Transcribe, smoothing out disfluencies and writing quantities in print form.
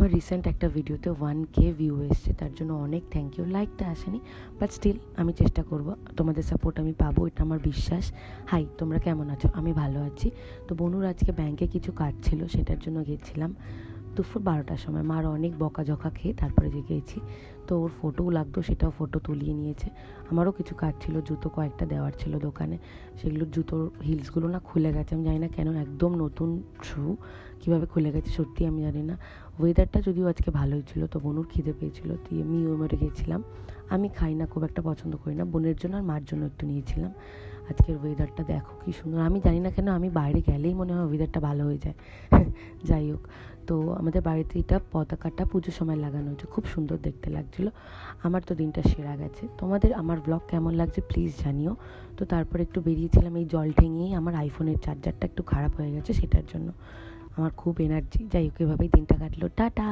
আমার রিসেন্ট একটা ভিডিওতে 1K ভিউ এসছে, তার জন্য অনেক থ্যাংক ইউ। লাইকটা আসেনি, বাট স্টিল আমি চেষ্টা করব, তোমাদের সাপোর্ট আমি পাবো, এটা আমার বিশ্বাস। হাই, তোমরা কেমন আছো? আমি ভালো আছি। তো বনুর আজকে ব্যাংকে কিছু কাজ ছিল, সেটার জন্য গেছিলাম দুপুর 12টার সময়। মার অনেক বকাঝকা খেয়ে তারপরে যে গেছি। তো ওর ফটোও লাগতো, সেটাও ফটো তুলিয়ে নিয়েছে। আমারও কিছু কাজ ছিল, জুতো কয়েকটা দেওয়ার ছিল দোকানে, সেগুলো জুতোর হিলসগুলো না খুলে গেছে, আমি জানি না কেন, একদম নতুন শু কীভাবে খুলে গেছে সত্যি আমি জানি না। ওয়েদারটা যদিও আজকে ভালোই ছিল, তো বনুর খিদে পেয়েছিলো, দিয়ে মিওমেরে গেছিলাম। আমি খাই না, খুব একটা পছন্দ করি না, বোনের জন্য আর মার জন্য একটু নিয়েছিলাম। আজকের ওয়েদারটা দেখো কী সুন্দর, আমি জানি না কেন আমি বাইরে গেলেই মনে হয় ওয়েদারটা ভালো হয়ে যায়। যাই হোক, তো আমাদের বাড়িতে এটা পতাকাটা পুজোর সময় লাগানো হয়েছে, খুব সুন্দর দেখতে লাগছিলো। আমার তো দিনটা সেরা গেছে। তোমাদের আমার ব্লগ কেমন লাগছে প্লিজ জানিও। তো তারপর একটু বেরিয়েছিলাম, এই জল ঠেঙিয়েই আমার আইফোনের চার্জারটা একটু খারাপ হয়ে গেছে, সেটার জন্য। আমার খুব এনার্জি, যাই হোক এভাবেই দিনটা কাটলো। টাটা।